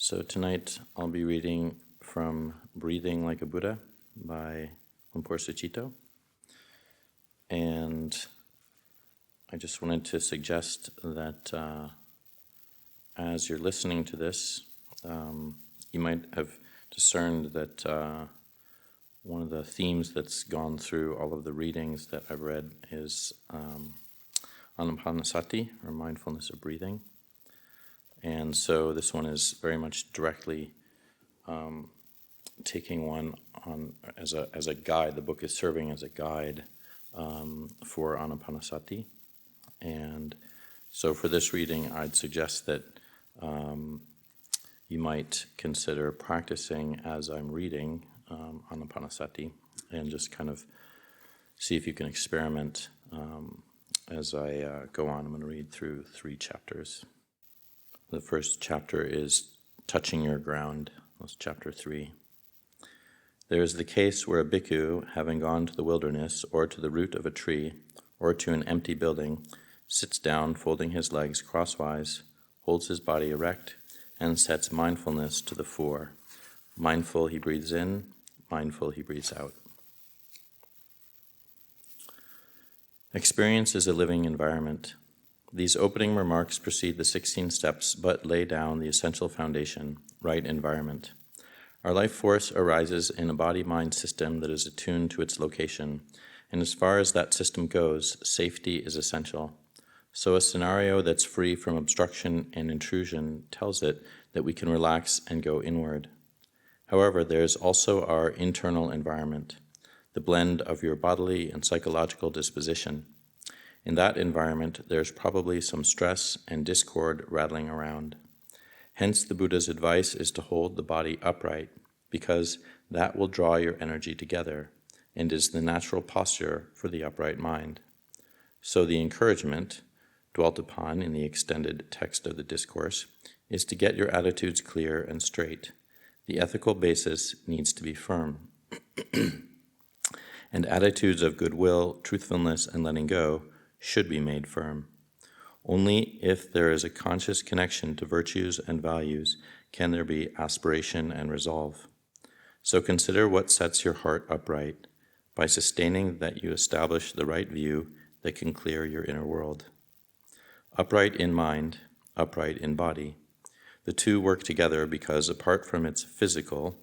So tonight I'll be reading from Breathing Like a Buddha by Ajahn Sucitto. And I just wanted to suggest that as you're listening to this, you might have discerned that one of the themes that's gone through all of the readings that I've read is anapanasati, or mindfulness of breathing. And so this one is very much directly taking one on as a guide. The book is serving as a guide for anapanasati. And so for this reading, I'd suggest that you might consider practicing as I'm reading anapanasati and just kind of see if you can experiment as I go on. I'm going to read through 3 chapters. The first chapter is Touching Your Ground. That's chapter 3. There is the case where a bhikkhu, having gone to the wilderness, or to the root of a tree, or to an empty building, sits down, folding his legs crosswise, holds his body erect, and sets mindfulness to the fore. Mindful he breathes in, mindful he breathes out. Experience is a living environment. These opening remarks precede the 16 steps, but lay down the essential foundation, right environment. Our life force arises in a body-mind system that is attuned to its location, and as far as that system goes, safety is essential. So a scenario that's free from obstruction and intrusion tells it that we can relax and go inward. However, there's also our internal environment, the blend of your bodily and psychological disposition. In that environment, there's probably some stress and discord rattling around. Hence, the Buddha's advice is to hold the body upright, because that will draw your energy together and is the natural posture for the upright mind. So the encouragement, dwelt upon in the extended text of the discourse, is to get your attitudes clear and straight. The ethical basis needs to be firm. And attitudes of goodwill, truthfulness, and letting go should be made firm. Only if there is a conscious connection to virtues and values can there be aspiration and resolve. So consider what sets your heart upright by sustaining that you establish the right view that can clear your inner world. Upright in mind, upright in body. The two work together because apart from its physical,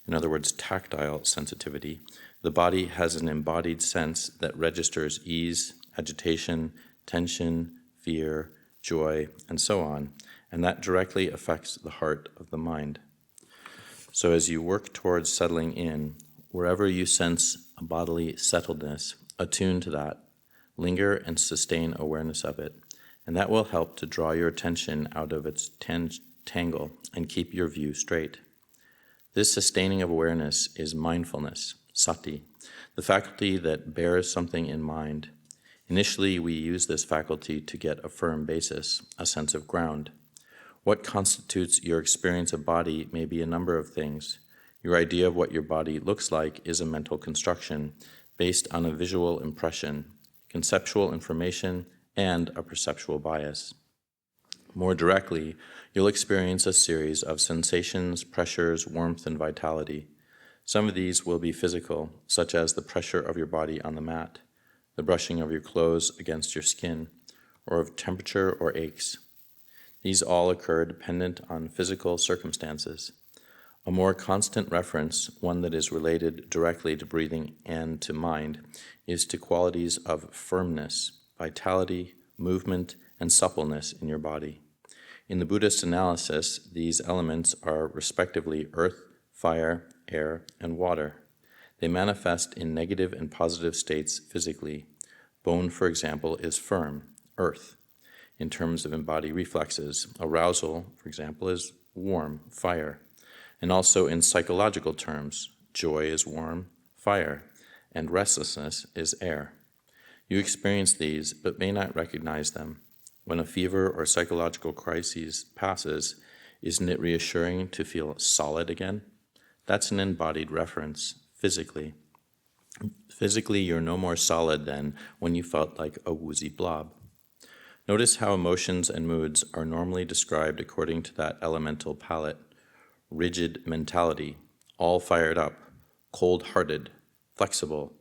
in other words, tactile sensitivity, the body has an embodied sense that registers ease, agitation, tension, fear, joy, and so on, and that directly affects the heart of the mind. So as you work towards settling in, wherever you sense a bodily settledness, attune to that, linger and sustain awareness of it, and that will help to draw your attention out of its tangle and keep your view straight. This sustaining of awareness is mindfulness, sati, the faculty that bears something in mind. Initially, we use this faculty to get a firm basis, a sense of ground. What constitutes your experience of body may be a number of things. Your idea of what your body looks like is a mental construction based on a visual impression, conceptual information, and a perceptual bias. More directly, you'll experience a series of sensations, pressures, warmth, and vitality. Some of these will be physical, such as the pressure of your body on the mat, the brushing of your clothes against your skin, or of temperature or aches. These all occur dependent on physical circumstances. A more constant reference, one that is related directly to breathing and to mind, is to qualities of firmness, vitality, movement, and suppleness in your body. In the Buddhist analysis, these elements are respectively earth, fire, air, and water. They manifest in negative and positive states physically. Bone, for example, is firm, earth. In terms of embodied reflexes, arousal, for example, is warm, fire. And also in psychological terms, joy is warm, fire, and restlessness is air. You experience these, but may not recognize them. When a fever or psychological crisis passes, isn't it reassuring to feel solid again? That's an embodied reference, physically. Physically, you're no more solid than when you felt like a woozy blob. Notice how emotions and moods are normally described according to that elemental palette, rigid mentality, all fired up, cold-hearted, flexible.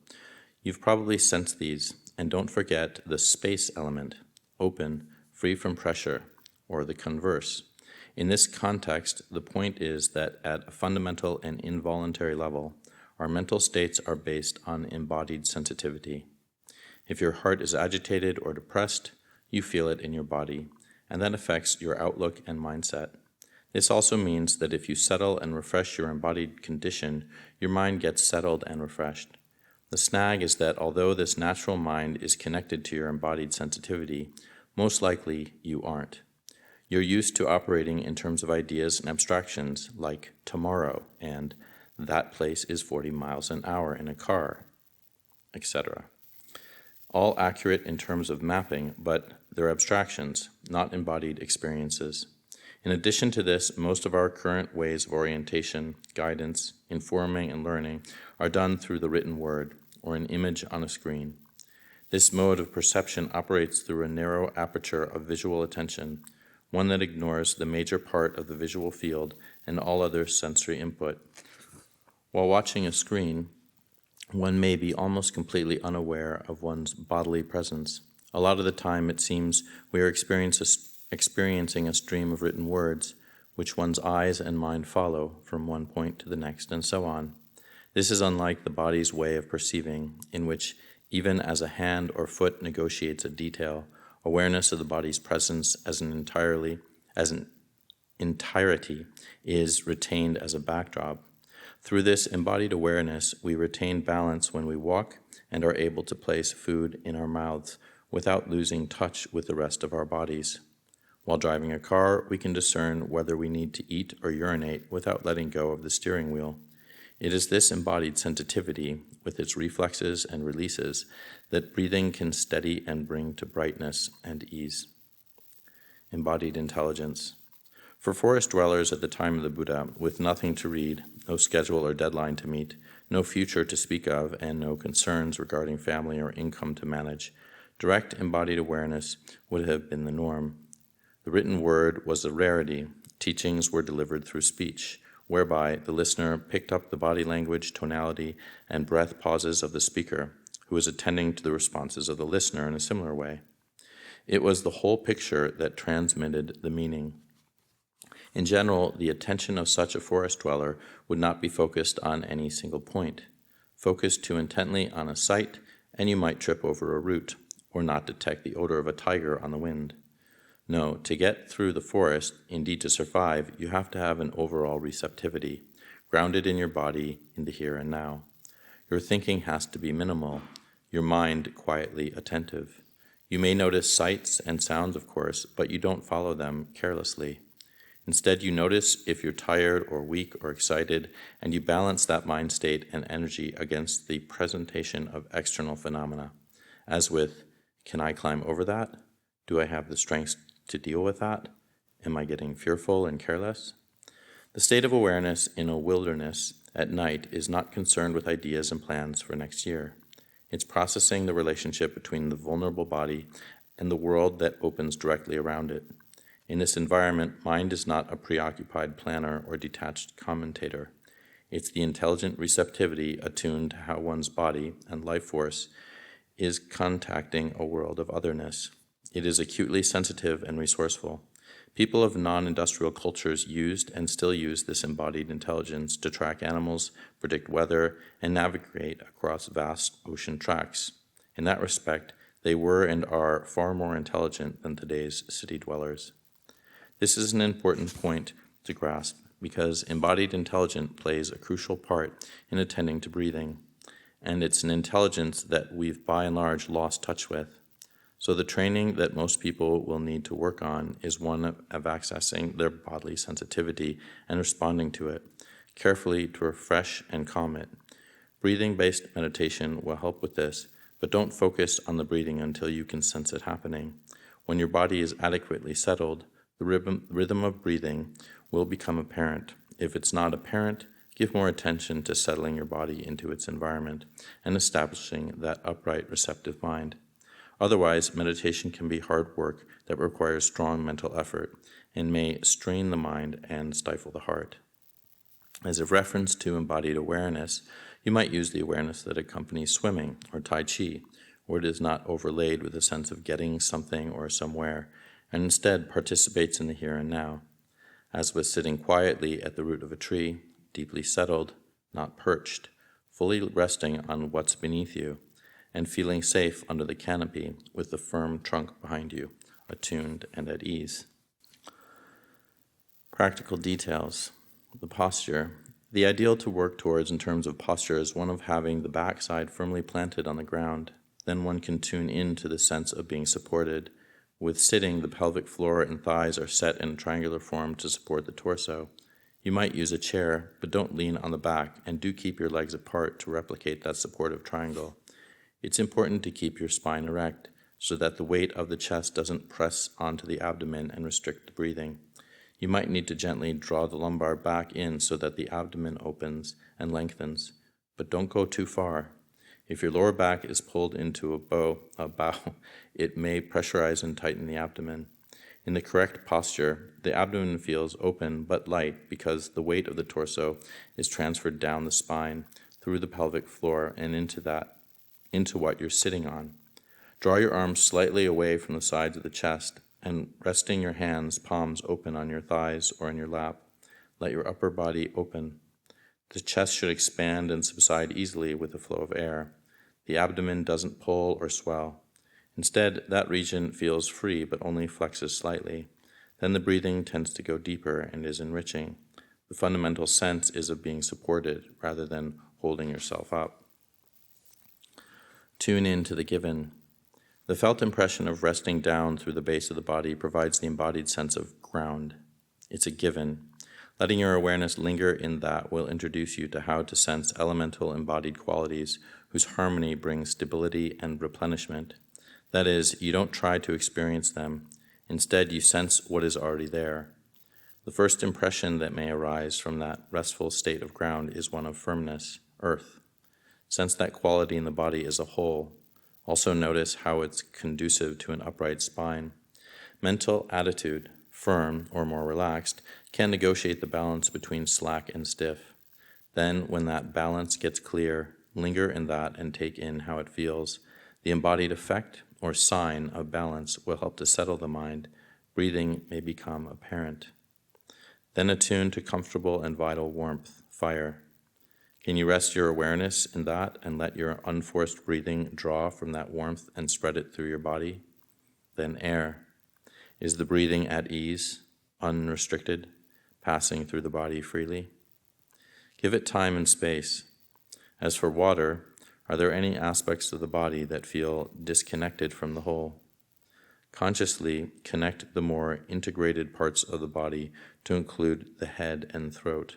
You've probably sensed these, and don't forget the space element, open, free from pressure, or the converse. In this context, the point is that at a fundamental and involuntary level, our mental states are based on embodied sensitivity. If your heart is agitated or depressed, you feel it in your body, and that affects your outlook and mindset. This also means that if you settle and refresh your embodied condition, your mind gets settled and refreshed. The snag is that although this natural mind is connected to your embodied sensitivity, most likely you aren't. You're used to operating in terms of ideas and abstractions like tomorrow and that place is 40 miles an hour in a car, etc. All accurate in terms of mapping, but they're abstractions, not embodied experiences. In addition to this, most of our current ways of orientation, guidance, informing, and learning are done through the written word or an image on a screen. This mode of perception operates through a narrow aperture of visual attention, one that ignores the major part of the visual field and all other sensory input. While watching a screen, one may be almost completely unaware of one's bodily presence. A lot of the time, it seems we are experiencing a stream of written words, which one's eyes and mind follow from one point to the next, and so on. This is unlike the body's way of perceiving, in which, even as a hand or foot negotiates a detail, awareness of the body's presence as an entirety is retained as a backdrop. Through this embodied awareness, we retain balance when we walk and are able to place food in our mouths without losing touch with the rest of our bodies. While driving a car, we can discern whether we need to eat or urinate without letting go of the steering wheel. It is this embodied sensitivity, with its reflexes and releases, that breathing can steady and bring to brightness and ease. Embodied intelligence. For forest dwellers at the time of the Buddha, with nothing to read, no schedule or deadline to meet, no future to speak of, and no concerns regarding family or income to manage, direct embodied awareness would have been the norm. The written word was a rarity. Teachings were delivered through speech, whereby the listener picked up the body language, tonality, and breath pauses of the speaker, who was attending to the responses of the listener in a similar way. It was the whole picture that transmitted the meaning. In general, the attention of such a forest dweller would not be focused on any single point. Focus too intently on a sight, and you might trip over a root, or not detect the odor of a tiger on the wind. No, to get through the forest, indeed to survive, you have to have an overall receptivity, grounded in your body, in the here and now. Your thinking has to be minimal, your mind quietly attentive. You may notice sights and sounds, of course, but you don't follow them carelessly. Instead, you notice if you're tired or weak or excited, and you balance that mind state and energy against the presentation of external phenomena, as with, can I climb over that? Do I have the strength to deal with that? Am I getting fearful and careless? The state of awareness in a wilderness at night is not concerned with ideas and plans for next year. It's processing the relationship between the vulnerable body and the world that opens directly around it. In this environment, mind is not a preoccupied planner or detached commentator. It's the intelligent receptivity attuned to how one's body and life force is contacting a world of otherness. It is acutely sensitive and resourceful. People of non-industrial cultures used and still use this embodied intelligence to track animals, predict weather, and navigate across vast ocean tracts. In that respect, they were and are far more intelligent than today's city dwellers. This is an important point to grasp because embodied intelligence plays a crucial part in attending to breathing, and it's an intelligence that we've by and large lost touch with. So the training that most people will need to work on is one of accessing their bodily sensitivity and responding to it, carefully to refresh and calm it. Breathing-based meditation will help with this, but don't focus on the breathing until you can sense it happening. When your body is adequately settled, the rhythm of breathing will become apparent. If it's not apparent, give more attention to settling your body into its environment and establishing that upright, receptive mind. Otherwise, meditation can be hard work that requires strong mental effort and may strain the mind and stifle the heart. As a reference to embodied awareness, you might use the awareness that accompanies swimming or Tai Chi, where it is not overlaid with a sense of getting something or somewhere, and instead participates in the here and now. As with sitting quietly at the root of a tree, deeply settled, not perched, fully resting on what's beneath you, and feeling safe under the canopy with the firm trunk behind you, attuned and at ease. Practical details. The posture. The ideal to work towards in terms of posture is one of having the backside firmly planted on the ground. Then one can tune into the sense of being supported. With sitting, the pelvic floor and thighs are set in a triangular form to support the torso. You might use a chair, but don't lean on the back, and do keep your legs apart to replicate that supportive triangle. It's important to keep your spine erect so that the weight of the chest doesn't press onto the abdomen and restrict the breathing. You might need to gently draw the lumbar back in so that the abdomen opens and lengthens, but don't go too far. If your lower back is pulled into a bow, it may pressurize and tighten the abdomen. In the correct posture, the abdomen feels open but light because the weight of the torso is transferred down the spine, through the pelvic floor, and into what you're sitting on. Draw your arms slightly away from the sides of the chest and resting your hands, palms open on your thighs or in your lap. Let your upper body open. The chest should expand and subside easily with the flow of air. The abdomen doesn't pull or swell. Instead, that region feels free but only flexes slightly. Then the breathing tends to go deeper and is enriching. The fundamental sense is of being supported rather than holding yourself up. Tune in to the given. The felt impression of resting down through the base of the body provides the embodied sense of ground. It's a given. Letting your awareness linger in that will introduce you to how to sense elemental embodied qualities whose harmony brings stability and replenishment. That is, you don't try to experience them. Instead, you sense what is already there. The first impression that may arise from that restful state of ground is one of firmness, earth. Sense that quality in the body as a whole. Also notice how it's conducive to an upright spine. Mental attitude, firm or more relaxed, can negotiate the balance between slack and stiff. Then, when that balance gets clear, linger in that and take in how it feels. The embodied effect or sign of balance will help to settle the mind. Breathing may become apparent. Then attune to comfortable and vital warmth, fire. Can you rest your awareness in that and let your unforced breathing draw from that warmth and spread it through your body? Then air. Is the breathing at ease, unrestricted, passing through the body freely? Give it time and space. As for water, are there any aspects of the body that feel disconnected from the whole? Consciously connect the more integrated parts of the body to include the head and throat.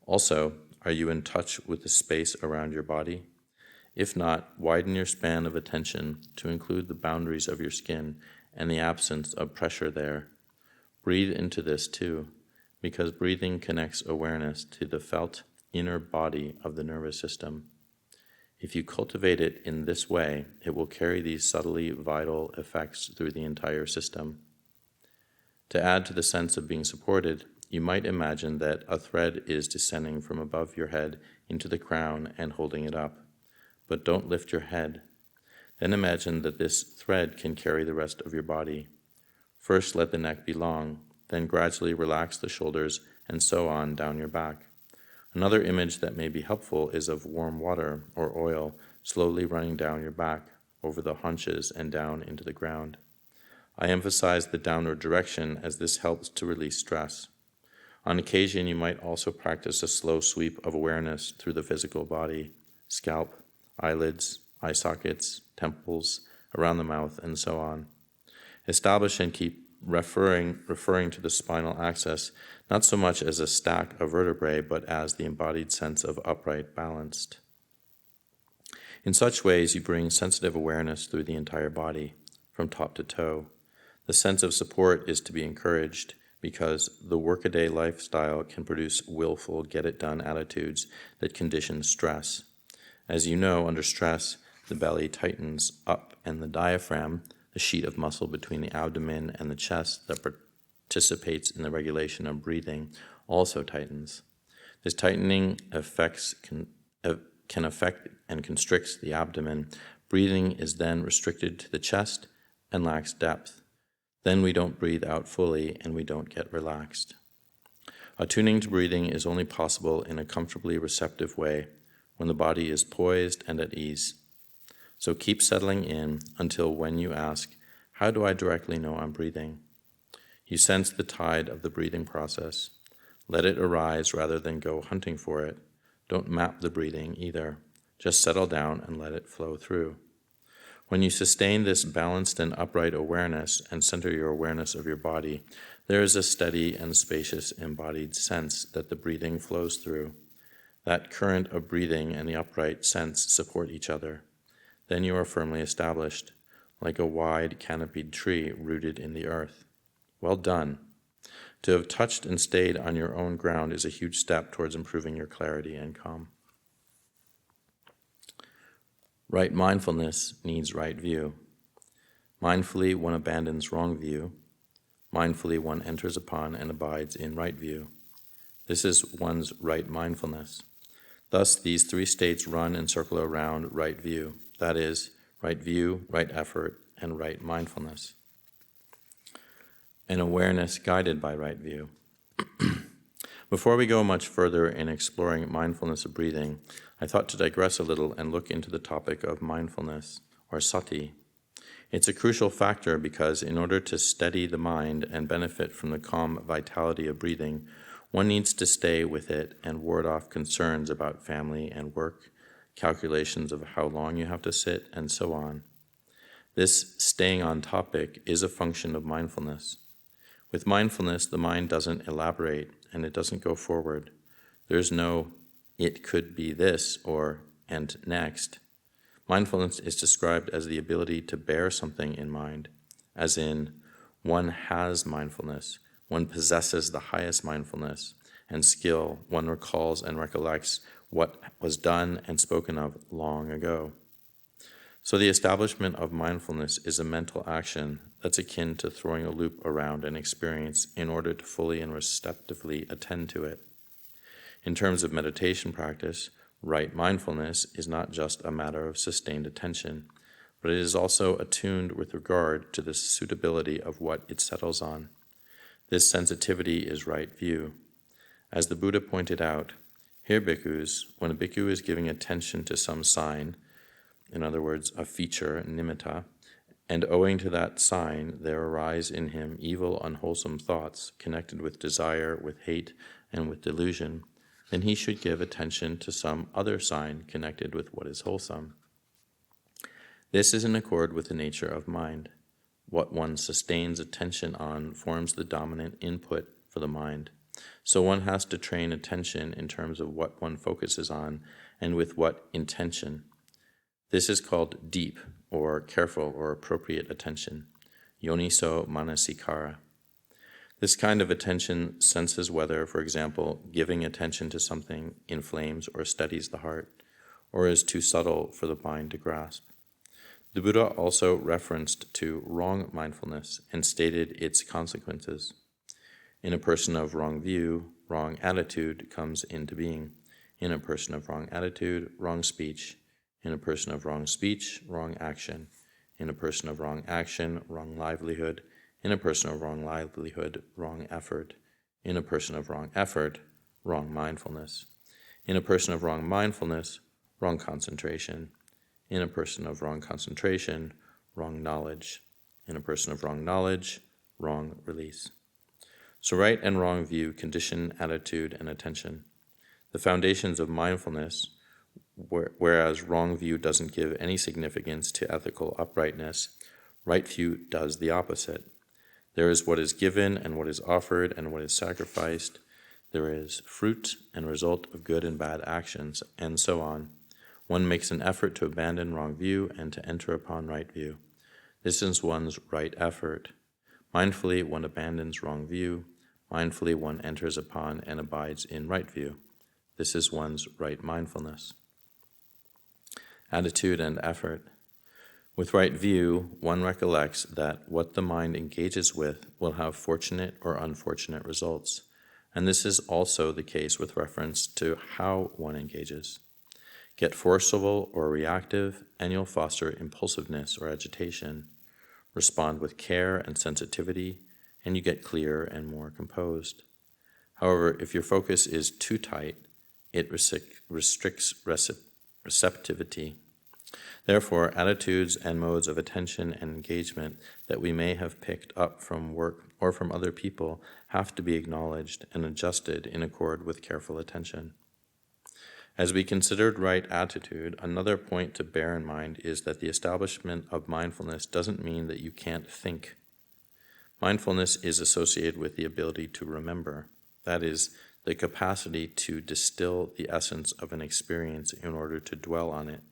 Also, are you in touch with the space around your body? If not, widen your span of attention to include the boundaries of your skin and the absence of pressure there. Breathe into this too, because breathing connects awareness to the felt inner body of the nervous system. If you cultivate it in this way, it will carry these subtly vital effects through the entire system. To add to the sense of being supported, you might imagine that a thread is descending from above your head into the crown and holding it up. But don't lift your head. Then imagine that this thread can carry the rest of your body. First, let the neck be long, then gradually relax the shoulders and so on down your back. Another image that may be helpful is of warm water or oil slowly running down your back, over the haunches and down into the ground. I emphasize the downward direction as this helps to release stress. On occasion, you might also practice a slow sweep of awareness through the physical body, scalp, eyelids, eye sockets, temples, around the mouth, and so on. Establish and keep referring to the spinal axis, not so much as a stack of vertebrae, but as the embodied sense of upright, balanced. In such ways, you bring sensitive awareness through the entire body, from top to toe. The sense of support is to be encouraged, because the workaday lifestyle can produce willful, get-it-done attitudes that condition stress. As you know, under stress, the belly tightens up, and the diaphragm, the sheet of muscle between the abdomen and the chest that participates in the regulation of breathing, also tightens. This tightening can affect and constricts the abdomen. Breathing is then restricted to the chest and lacks depth. Then we don't breathe out fully and we don't get relaxed. Attuning to breathing is only possible in a comfortably receptive way when the body is poised and at ease. So keep settling in until when you ask, how do I directly know I'm breathing? You sense the tide of the breathing process. Let it arise rather than go hunting for it. Don't map the breathing either. Just settle down and let it flow through. When you sustain this balanced and upright awareness and center your awareness of your body, there is a steady and spacious embodied sense that the breathing flows through. That current of breathing and the upright sense support each other. Then you are firmly established, like a wide canopied tree rooted in the earth. Well done. To have touched and stayed on your own ground is a huge step towards improving your clarity and calm. Right mindfulness needs right view. Mindfully, one abandons wrong view. Mindfully, one enters upon and abides in right view. This is one's right mindfulness. Thus, these three states run and circle around right view. That is, right view, right effort, and right mindfulness. An awareness guided by right view. Before we go much further in exploring mindfulness of breathing, I thought to digress a little and look into the topic of mindfulness, or sati. It's a crucial factor because in order to steady the mind and benefit from the calm vitality of breathing, one needs to stay with it and ward off concerns about family and work, calculations of how long you have to sit, and so on. This staying on topic is a function of mindfulness. With mindfulness, the mind doesn't elaborate and it doesn't go forward. There's no, it could be this or and next. Mindfulness is described as the ability to bear something in mind, as in, one has mindfulness, one possesses the highest mindfulness and skill, one recalls and recollects what was done and spoken of long ago. So the establishment of mindfulness is a mental action that's akin to throwing a loop around an experience in order to fully and receptively attend to it. In terms of meditation practice, right mindfulness is not just a matter of sustained attention, but it is also attuned with regard to the suitability of what it settles on. This sensitivity is right view. As the Buddha pointed out, here bhikkhus, when a bhikkhu is giving attention to some sign, in other words, a feature, nimitta, and owing to that sign there arise in him evil, unwholesome thoughts connected with desire, with hate, and with delusion, then he should give attention to some other sign connected with what is wholesome. This is in accord with the nature of mind. What one sustains attention on forms the dominant input for the mind. So one has to train attention in terms of what one focuses on and with what intention. This is called deep, or careful, or appropriate attention, yoniso manasikara. This kind of attention senses whether, for example, giving attention to something inflames or steadies the heart, or is too subtle for the mind to grasp. The Buddha also referenced to wrong mindfulness and stated its consequences. In a person of wrong view, wrong attitude comes into being. In a person of wrong attitude, wrong speech. In a person of wrong speech, wrong action. In a person of wrong action, wrong livelihood. In a person of wrong livelihood, wrong effort. In a person of wrong effort, wrong mindfulness. In a person of wrong mindfulness, wrong concentration. In a person of wrong concentration, wrong knowledge. In a person of wrong knowledge, wrong release. So right and wrong view condition attitude and attention. The foundations of mindfulness, whereas wrong view doesn't give any significance to ethical uprightness, right view does the opposite. There is what is given and what is offered and what is sacrificed. There is fruit and result of good and bad actions, and so on. One makes an effort to abandon wrong view and to enter upon right view. This is one's right effort. Mindfully, one abandons wrong view. Mindfully, one enters upon and abides in right view. This is one's right mindfulness. Attitude and effort. With right view, one recollects that what the mind engages with will have fortunate or unfortunate results, and this is also the case with reference to how one engages. Get forceful or reactive, and you'll foster impulsiveness or agitation. Respond with care and sensitivity, and you get clearer and more composed. However, if your focus is too tight, it restricts receptivity. Therefore, attitudes and modes of attention and engagement that we may have picked up from work or from other people have to be acknowledged and adjusted in accord with careful attention. As we considered right attitude, another point to bear in mind is that the establishment of mindfulness doesn't mean that you can't think. Mindfulness is associated with the ability to remember, that is, the capacity to distill the essence of an experience in order to dwell on it.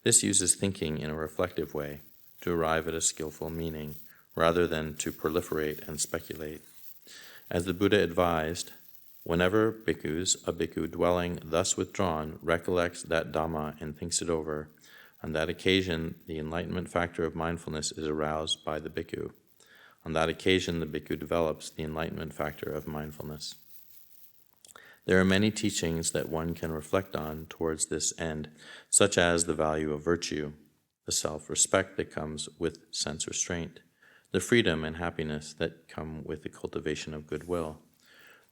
This uses thinking in a reflective way to arrive at a skillful meaning, rather than to proliferate and speculate. As the Buddha advised, whenever bhikkhus, a bhikkhu dwelling thus withdrawn, recollects that Dhamma and thinks it over, on that occasion the enlightenment factor of mindfulness is aroused by the bhikkhu. On that occasion the bhikkhu develops the enlightenment factor of mindfulness. There are many teachings that one can reflect on towards this end, such as the value of virtue, the self-respect that comes with sense restraint, the freedom and happiness that come with the cultivation of goodwill,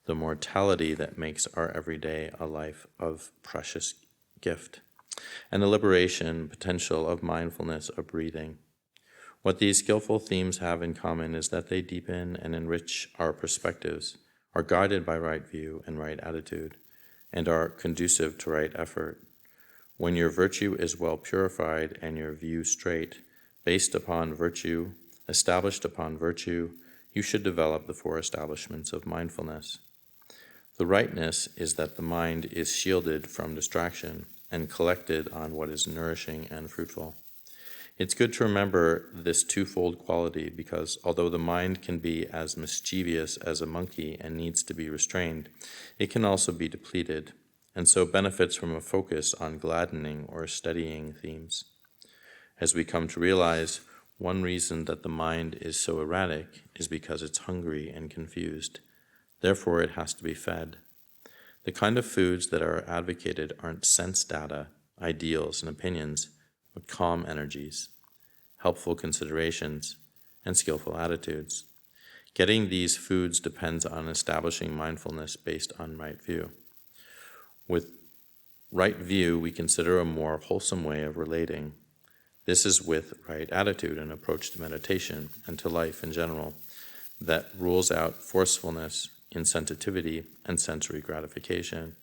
the mortality that makes our everyday a life of precious gift, and the liberation potential of mindfulness of breathing. What these skillful themes have in common is that they deepen and enrich our perspectives, are guided by right view and right attitude, and are conducive to right effort. When your virtue is well purified and your view straight, based upon virtue, established upon virtue, you should develop the four establishments of mindfulness. The rightness is that the mind is shielded from distraction and collected on what is nourishing and fruitful. It's good to remember this twofold quality because although the mind can be as mischievous as a monkey and needs to be restrained, it can also be depleted, and so benefits from a focus on gladdening or steadying themes. As we come to realize, one reason that the mind is so erratic is because it's hungry and confused. Therefore, it has to be fed. The kind of foods that are advocated aren't sense data, ideals, and opinions, but calm energies, helpful considerations, and skillful attitudes. Getting these foods depends on establishing mindfulness based on right view. With right view, we consider a more wholesome way of relating. This is with right attitude and approach to meditation and to life in general that rules out forcefulness, insensitivity, and sensory gratification.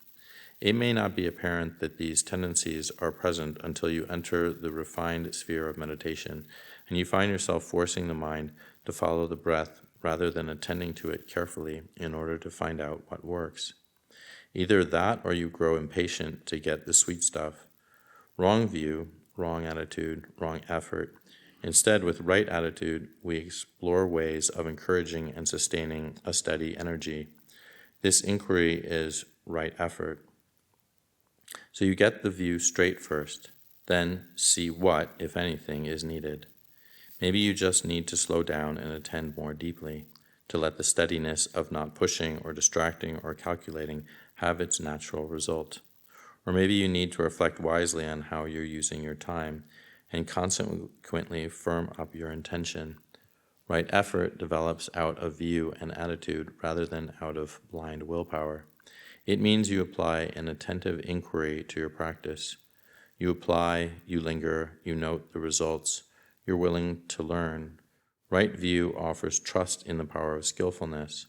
It may not be apparent that these tendencies are present until you enter the refined sphere of meditation and you find yourself forcing the mind to follow the breath rather than attending to it carefully in order to find out what works. Either that or you grow impatient to get the sweet stuff. Wrong view, wrong attitude, wrong effort. Instead, with right attitude, we explore ways of encouraging and sustaining a steady energy. This inquiry is right effort. So you get the view straight first, then see what, if anything, is needed. Maybe you just need to slow down and attend more deeply, to let the steadiness of not pushing or distracting or calculating have its natural result. Or maybe you need to reflect wisely on how you're using your time and consequently firm up your intention. Right effort develops out of view and attitude rather than out of blind willpower. It means you apply an attentive inquiry to your practice. You apply, you linger, you note the results, you're willing to learn. Right view offers trust in the power of skillfulness.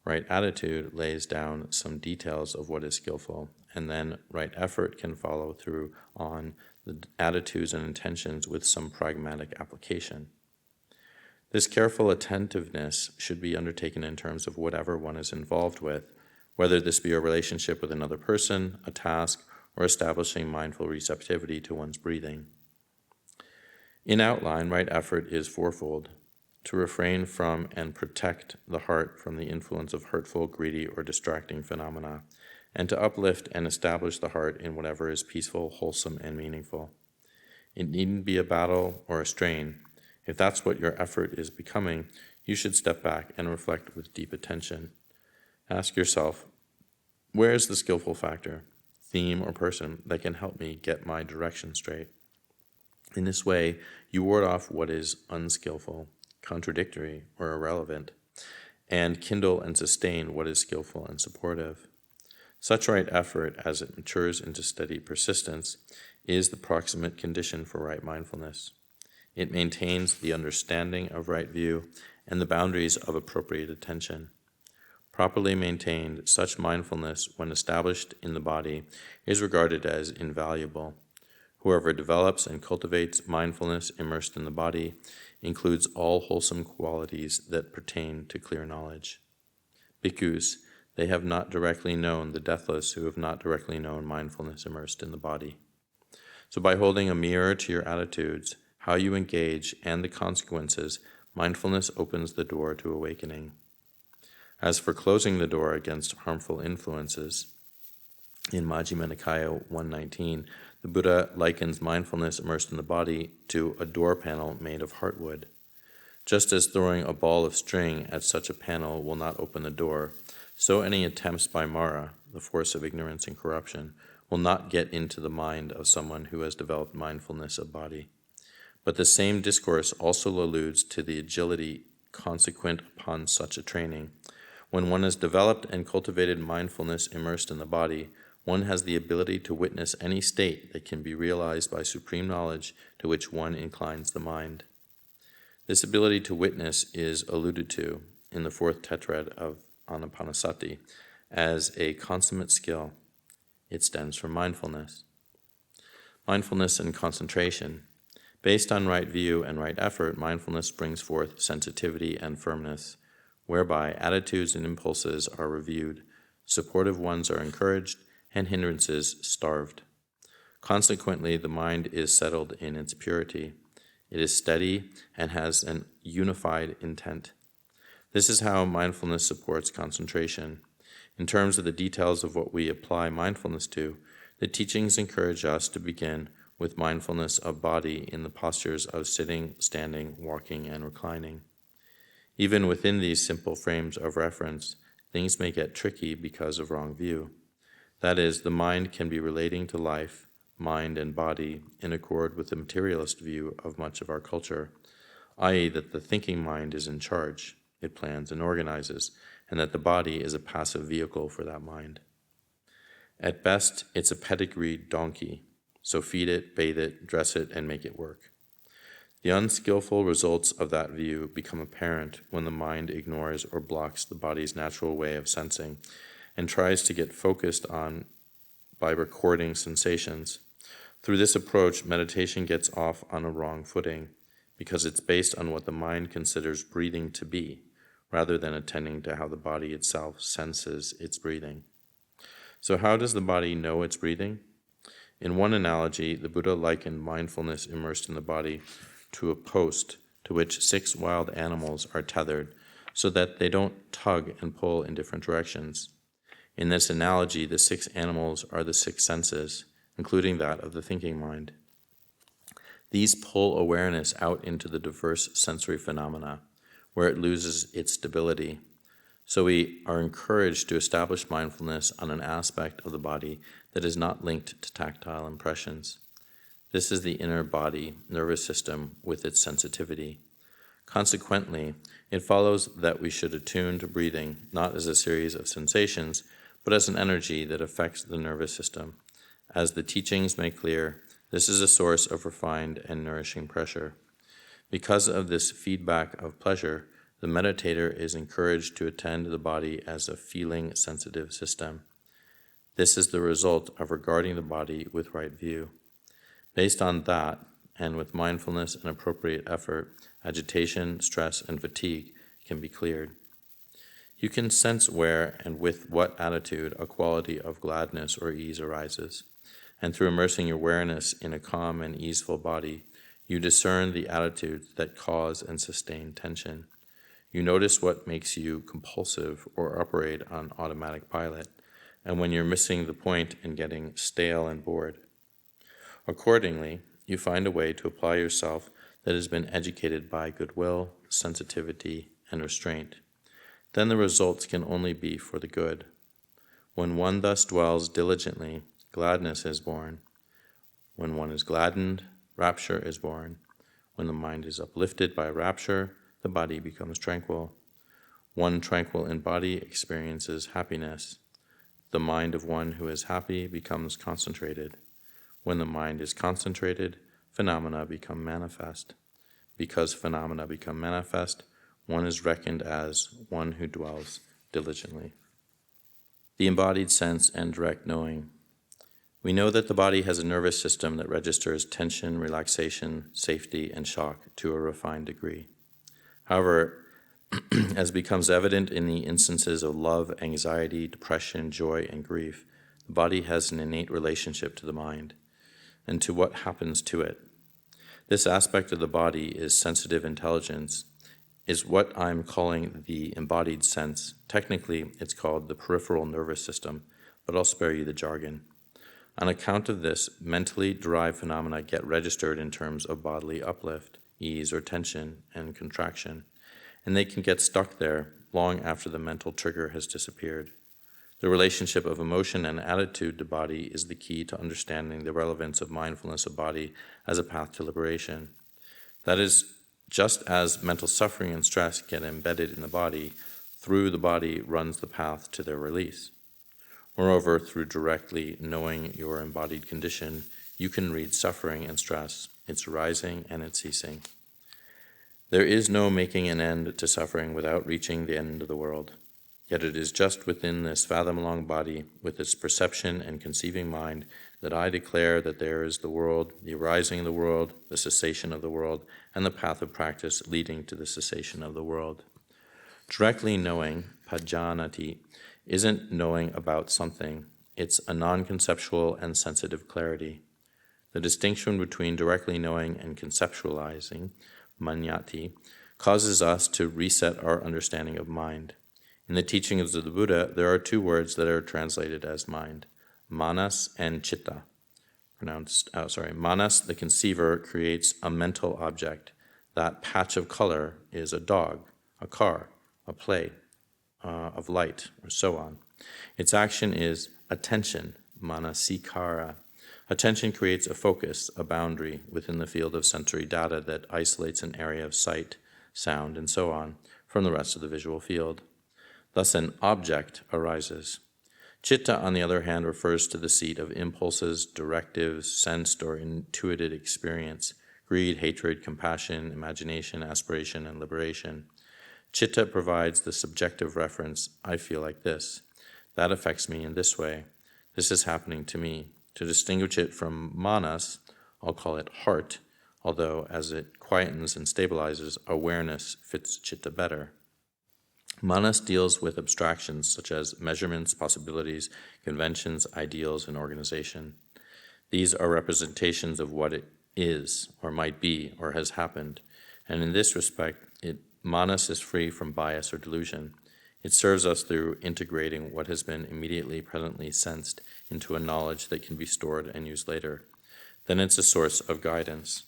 Right attitude lays down some details of what is skillful, and then right effort can follow through on the attitudes and intentions with some pragmatic application. This careful attentiveness should be undertaken in terms of whatever one is involved with, whether this be a relationship with another person, a task, or establishing mindful receptivity to one's breathing. In outline, right effort is fourfold: to refrain from and protect the heart from the influence of hurtful, greedy, or distracting phenomena, and to uplift and establish the heart in whatever is peaceful, wholesome, and meaningful. It needn't be a battle or a strain. If that's what your effort is becoming, you should step back and reflect with deep attention. Ask yourself, where is the skillful factor, theme, or person that can help me get my direction straight? In this way, you ward off what is unskillful, contradictory, or irrelevant, and kindle and sustain what is skillful and supportive. Such right effort, as it matures into steady persistence, is the proximate condition for right mindfulness. It maintains the understanding of right view and the boundaries of appropriate attention. Properly maintained, such mindfulness, when established in the body, is regarded as invaluable. Whoever develops and cultivates mindfulness immersed in the body includes all wholesome qualities that pertain to clear knowledge. Bhikkhus, they have not directly known the deathless who have not directly known mindfulness immersed in the body. So by holding a mirror to your attitudes, how you engage, and the consequences, mindfulness opens the door to awakening. As for closing the door against harmful influences, in Majjhima Nikaya 119, the Buddha likens mindfulness immersed in the body to a door panel made of heartwood. Just as throwing a ball of string at such a panel will not open the door, so any attempts by Mara, the force of ignorance and corruption, will not get into the mind of someone who has developed mindfulness of body. But the same discourse also alludes to the agility consequent upon such a training. When one has developed and cultivated mindfulness immersed in the body, one has the ability to witness any state that can be realized by supreme knowledge to which one inclines the mind. This ability to witness is alluded to in the fourth tetrad of Anapanasati as a consummate skill. It stems from mindfulness. Mindfulness and concentration. Based on right view and right effort, mindfulness brings forth sensitivity and firmness, whereby attitudes and impulses are reviewed, supportive ones are encouraged, and hindrances starved. Consequently, the mind is settled in its purity. It is steady and has an unified intent. This is how mindfulness supports concentration. In terms of the details of what we apply mindfulness to, the teachings encourage us to begin with mindfulness of body in the postures of sitting, standing, walking, and reclining. Even within these simple frames of reference, things may get tricky because of wrong view. That is, the mind can be relating to life, mind, and body in accord with the materialist view of much of our culture, i.e., that the thinking mind is in charge, it plans and organizes, and that the body is a passive vehicle for that mind. At best, it's a pedigreed donkey, so feed it, bathe it, dress it, and make it work. The unskillful results of that view become apparent when the mind ignores or blocks the body's natural way of sensing and tries to get focused on by recording sensations. Through this approach, meditation gets off on a wrong footing because it's based on what the mind considers breathing to be, rather than attending to how the body itself senses its breathing. So how does the body know it's breathing? In one analogy, the Buddha likened mindfulness immersed in the body to a post to which 6 wild animals are tethered so that they don't tug and pull in different directions. In this analogy, the 6 animals are the 6 senses, including that of the thinking mind. These pull awareness out into the diverse sensory phenomena, where it loses its stability. So we are encouraged to establish mindfulness on an aspect of the body that is not linked to tactile impressions. This is the inner body, nervous system, with its sensitivity. Consequently, it follows that we should attune to breathing not as a series of sensations, but as an energy that affects the nervous system. As the teachings make clear, this is a source of refined and nourishing pressure. Because of this feedback of pleasure, the meditator is encouraged to attend to the body as a feeling sensitive system. This is the result of regarding the body with right view. Based on that, and with mindfulness and appropriate effort, agitation, stress, and fatigue can be cleared. You can sense where and with what attitude a quality of gladness or ease arises, and through immersing your awareness in a calm and easeful body, you discern the attitudes that cause and sustain tension. You notice what makes you compulsive or operate on automatic pilot, and when you're missing the point and getting stale and bored. Accordingly, you find a way to apply yourself that has been educated by goodwill, sensitivity, and restraint. then the results can only be for the good. When one thus dwells diligently, gladness is born. When one is gladdened, rapture is born. When the mind is uplifted by rapture, the body becomes tranquil. One tranquil in body experiences happiness. The mind of one who is happy becomes concentrated. When the mind is concentrated, phenomena become manifest. Because phenomena become manifest, one is reckoned as one who dwells diligently. The embodied sense and direct knowing. We know that the body has a nervous system that registers tension, relaxation, safety, and shock to a refined degree. However, as becomes evident in the instances of love, anxiety, depression, joy, and grief, the body has an innate relationship to the mind and to what happens to it. This aspect of the body is sensitive intelligence, is what I'm calling the embodied sense. Technically, it's called the peripheral nervous system, but I'll spare you the jargon. On account of this, mentally derived phenomena get registered in terms of bodily uplift, ease or tension, and contraction, and they can get stuck there long after the mental trigger has disappeared. The relationship of emotion and attitude to body is the key to understanding the relevance of mindfulness of body as a path to liberation. That is, just as mental suffering and stress get embedded in the body, through the body runs the path to their release. Moreover, through directly knowing your embodied condition, you can read suffering and stress, its arising and its ceasing. There is no making an end to suffering without reaching the end of the world. Yet it is just within this fathom-long body, with its perception and conceiving mind, that I declare that there is the world, the arising of the world, the cessation of the world, and the path of practice leading to the cessation of the world. Directly knowing, pajanati, isn't knowing about something. It's a non-conceptual and sensitive clarity. The distinction between directly knowing and conceptualizing, manyati, causes us to reset our understanding of mind. In the teachings of the Buddha, there are two words that are translated as mind, manas and chitta. Manas, the conceiver, creates a mental object. That patch of color is a dog, a car, a play of light, or so on. Its action is attention, manasikara. Attention creates a focus, a boundary within the field of sensory data that isolates an area of sight, sound, and so on from the rest of the visual field. Thus an object arises. Chitta, on the other hand, refers to the seat of impulses, directives, sensed or intuited experience, greed, hatred, compassion, imagination, aspiration, and liberation. Chitta provides the subjective reference, I feel like this. That affects me in this way. This is happening to me. To distinguish it from manas, I'll call it heart, although as it quietens and stabilizes, awareness fits chitta better. Manas deals with abstractions such as measurements, possibilities, conventions, ideals, and organization. These are representations of what it is, or might be, or has happened, and in this respect, manas is free from bias or delusion. It serves us through integrating what has been immediately presently sensed into a knowledge that can be stored and used later. Then it's a source of guidance.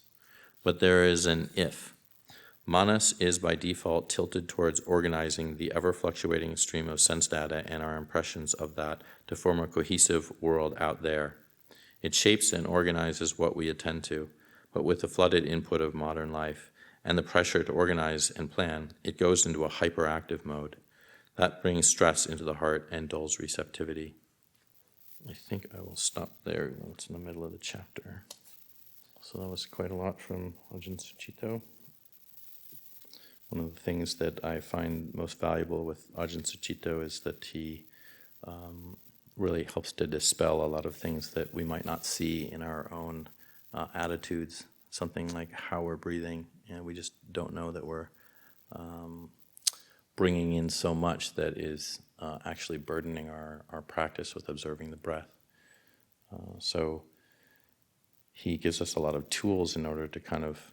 But there is an if. Manas is by default tilted towards organizing the ever-fluctuating stream of sense data and our impressions of that to form a cohesive world out there. It shapes and organizes what we attend to, but with the flooded input of modern life and the pressure to organize and plan, it goes into a hyperactive mode. That brings stress into the heart and dulls receptivity. I think I will stop there. It's in the middle of the chapter. So that was quite a lot from Ajahn Sucitto. One of the things that I find most valuable with Ajahn Sucitto is that he really helps to dispel a lot of things that we might not see in our own attitudes. Something like how we're breathing, and we just don't know that we're bringing in so much that is actually burdening our practice with observing the breath. So he gives us a lot of tools in order to kind of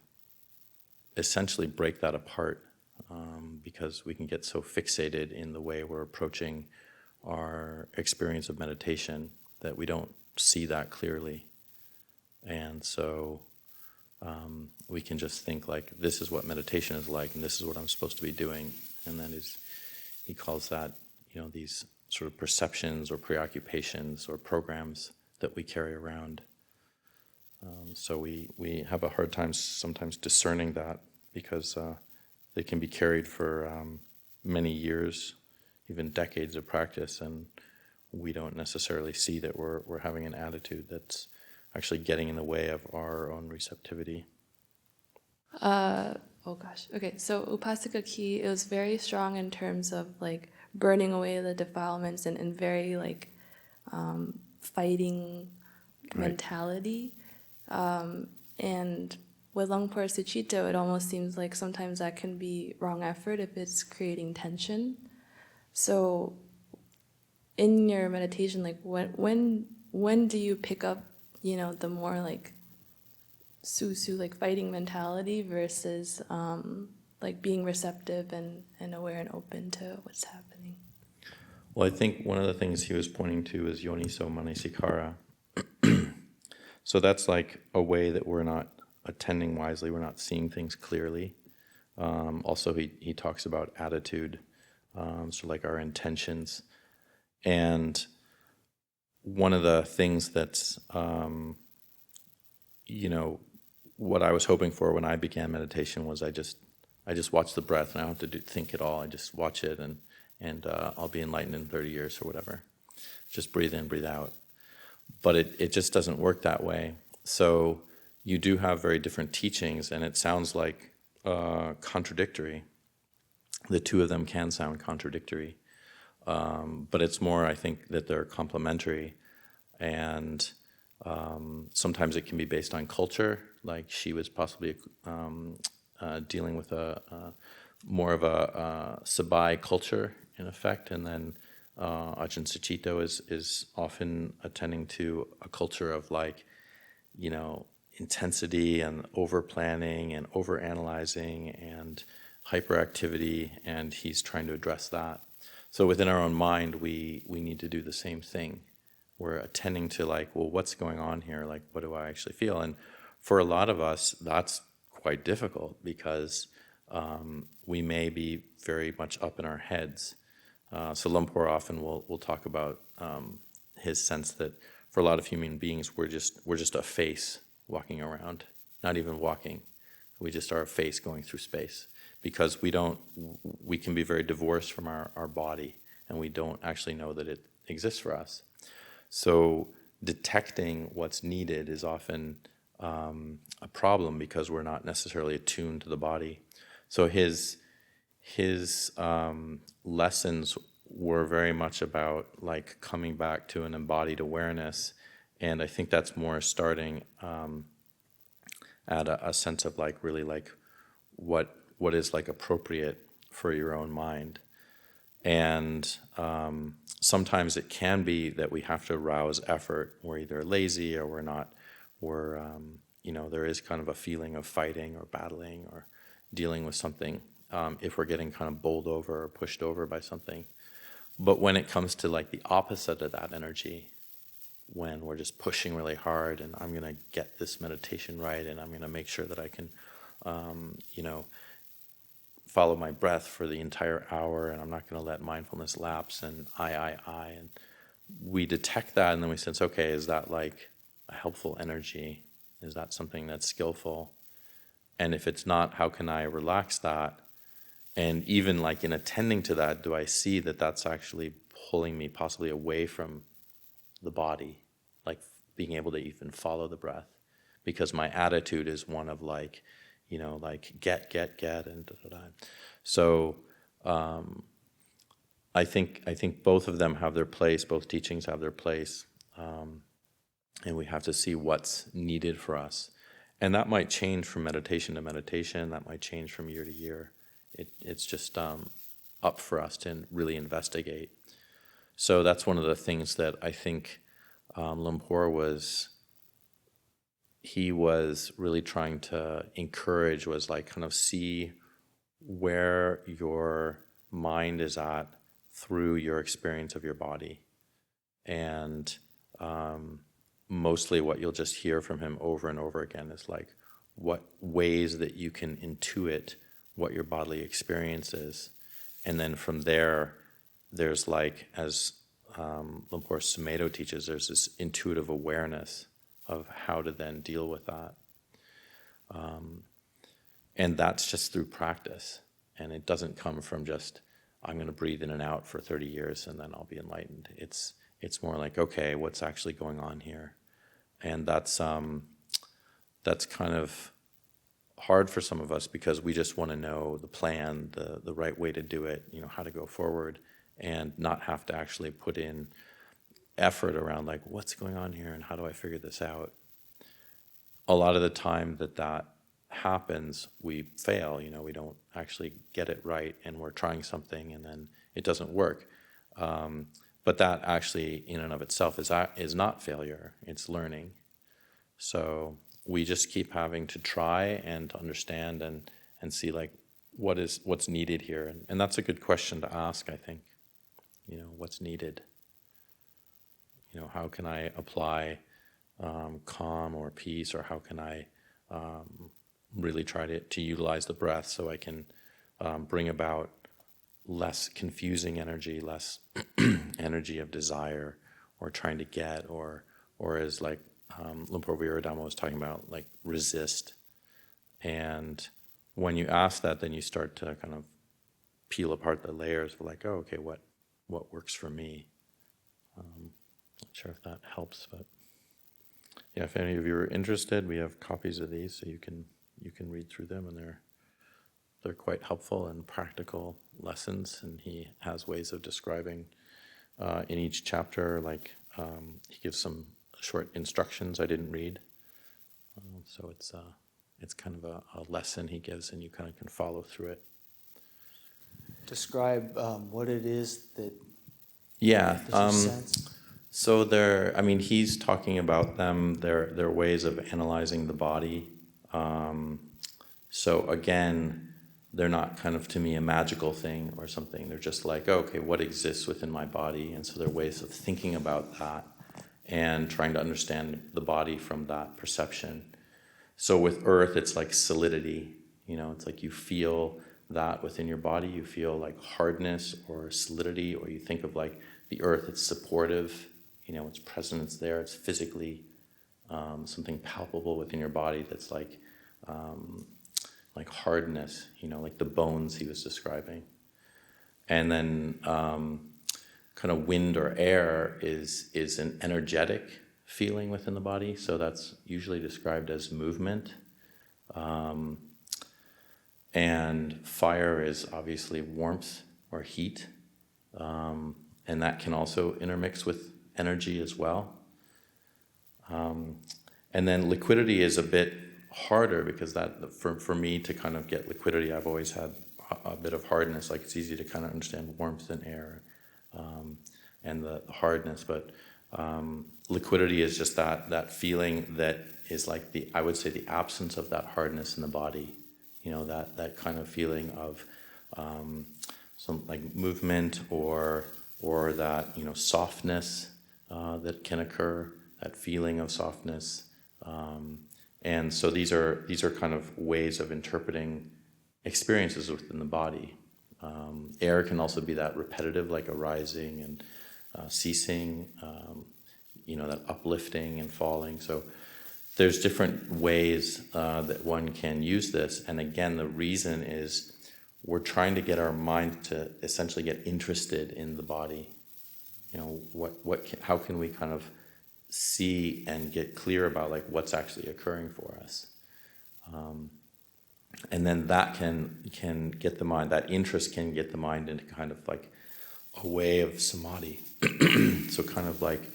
essentially break that apart, because we can get so fixated in the way we're approaching our experience of meditation that we don't see that clearly. And so we can just think like, this is what meditation is like, and this is what I'm supposed to be doing. And that is he calls that, these sort of perceptions or preoccupations or programs that we carry around. So we have a hard time sometimes discerning that, because they can be carried for many years, even decades of practice, and we don't necessarily see that we're having an attitude that's actually getting in the way of our own receptivity. Oh gosh. Okay, so Upasika Ki, it was very strong in terms of like burning away the defilements and very like fighting mentality. And with Longpo Sucitto, it almost seems like sometimes that can be wrong effort if it's creating tension. So in your meditation, like when do you pick up, the more like su like fighting mentality versus like being receptive and aware and open to what's happening? Well, I think one of the things he was pointing to is yoniso manasikara. So that's like a way that we're not attending wisely, we're not seeing things clearly. Also, he talks about attitude, so like our intentions. And one of the things that's, what I was hoping for when I began meditation was I just watch the breath, and I don't have to think at all. I just watch it, and I'll be enlightened in 30 years or whatever. Just breathe in, breathe out. But it just doesn't work that way. So you do have very different teachings, and it sounds like contradictory. The two of them can sound contradictory, but it's more, I think, that they're complementary, and sometimes it can be based on culture. Like she was possibly dealing with a more of a Sabai culture in effect, and then Ajahn Sucitto is often attending to a culture of like, intensity and over planning and over analyzing and hyperactivity, and he's trying to address that. So within our own mind, we need to do the same thing. We're attending to like, well, what's going on here? Like, what do I actually feel? And for a lot of us, that's quite difficult, because we may be very much up in our heads. So Lumpur often will talk about his sense that for a lot of human beings, we're just a face walking around, not even walking. We just are a face going through space, because we can be very divorced from our body, and we don't actually know that it exists for us. So detecting what's needed is often a problem, because we're not necessarily attuned to the body. So his lessons were very much about like coming back to an embodied awareness, and I think that's more starting at a sense of like really like what is like appropriate for your own mind. And sometimes it can be that we have to arouse effort. We're either lazy or we're not. There is kind of a feeling of fighting or battling or dealing with something, if we're getting kind of bowled over or pushed over by something. But when it comes to like the opposite of that energy, when we're just pushing really hard, and I'm going to get this meditation right, and I'm going to make sure that I can, follow my breath for the entire hour, and I'm not going to let mindfulness lapse, and I. And we detect that, and then we sense, okay, is that like a helpful energy? Is that something that's skillful? And if it's not, how can I relax that? And even like in attending to that, do I see that that's actually pulling me possibly away from the body, like being able to even follow the breath? Because my attitude is one of like, like get, and da. So I think both of them have their place, both teachings have their place, and we have to see what's needed for us. And that might change from meditation to meditation, that might change from year to year. It's just up for us to really investigate. So that's one of the things that I think Lumpur was really trying to encourage, was like kind of see where your mind is at through your experience of your body. And mostly what you'll just hear from him over and over again is like what ways that you can intuit what your bodily experience is. And then from there, there's like, as Lumpur Sumedho teaches, there's this intuitive awareness of how to then deal with that. And that's just through practice. And it doesn't come from just, I'm going to breathe in and out for 30 years and then I'll be enlightened. It's more like, okay, what's actually going on here? And that's kind of hard for some of us because we just want to know the plan, the right way to do it, how to go forward, and not have to actually put in effort around like, what's going on here and how do I figure this out? A lot of the time that happens, we fail, we don't actually get it right, and we're trying something and then it doesn't work. But that actually in and of itself is not failure, it's learning. So we just keep having to try and to understand and see like what's needed here. And that's a good question to ask, I think. What's needed? How can I apply calm or peace, or how can I really try to utilize the breath so I can bring about less confusing energy, less energy of desire or trying to get, or as like Lumpur Viradama was talking about, like resist. And when you ask that, then you start to kind of peel apart the layers of like, oh, okay, what works for me? Not sure if that helps, but yeah, if any of you are interested, we have copies of these, so you can read through them, and they're quite helpful and practical lessons. And he has ways of describing in each chapter, like he gives some short instructions I didn't read, so it's kind of a lesson he gives, and you kind of can follow through it. Describe what it is that you sense. So he's talking about them, their ways of analyzing the body. So again, they're not kind of, to me, a magical thing or something. They're just like, oh, okay, what exists within my body? And so they're ways of thinking about that and trying to understand the body from that perception. So with earth, it's like solidity. It's like you feel that within your body. You feel like hardness or solidity, or you think of like the earth, it's supportive. It's present, it's there, it's physically something palpable within your body that's like hardness, like the bones he was describing. And then kind of wind or air is an energetic feeling within the body, so that's usually described as movement. And fire is obviously warmth or heat, and that can also intermix with energy as well. And then liquidity is a bit harder, because that for me to kind of get liquidity, I've always had a bit of hardness. Like it's easy to kind of understand warmth and air and the hardness, but liquidity is just that feeling that is like I would say the absence of that hardness in the body. That kind of feeling of some like movement or that softness that can occur, that feeling of softness. And so these are kind of ways of interpreting experiences within the body. Air can also be that repetitive, like arising and ceasing, that uplifting and falling. So there's different ways that one can use this. And again, the reason is we're trying to get our mind to essentially get interested in the body. How can we kind of see and get clear about like what's actually occurring for us, and then that can get the mind, that interest can get the mind into kind of like a way of samadhi. So kind of like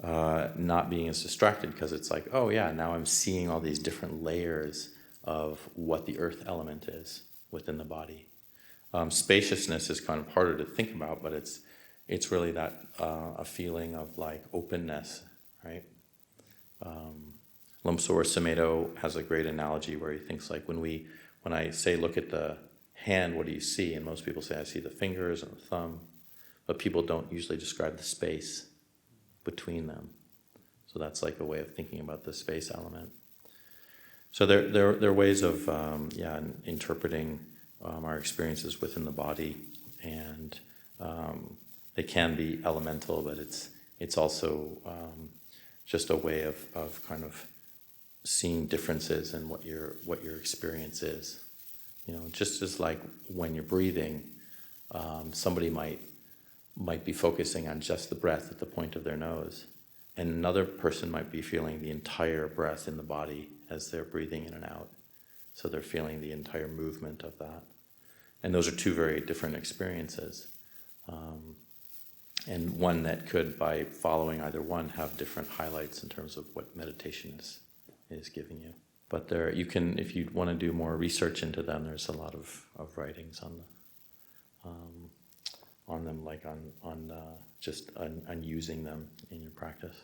not being as distracted, because it's like, oh yeah, now I'm seeing all these different layers of what the earth element is within the body. Spaciousness is kind of harder to think about, but it's really that a feeling of like openness, right? Lumpur Sumedho has a great analogy where he thinks like when I say look at the hand, what do you see? And most people say I see the fingers and the thumb, but people don't usually describe the space between them. So that's like a way of thinking about the space element. So there are ways of interpreting our experiences within the body and they can be elemental, but it's also just a way of kind of seeing differences in what your experience is. Just as like when you're breathing, somebody might be focusing on just the breath at the point of their nose, and another person might be feeling the entire breath in the body as they're breathing in and out. So they're feeling the entire movement of that. And those are two very different experiences. And one that could, by following either one, have different highlights in terms of what meditation is giving you. But you can, if you want to do more research into them, there's a lot of writings on them, like on using them in your practice.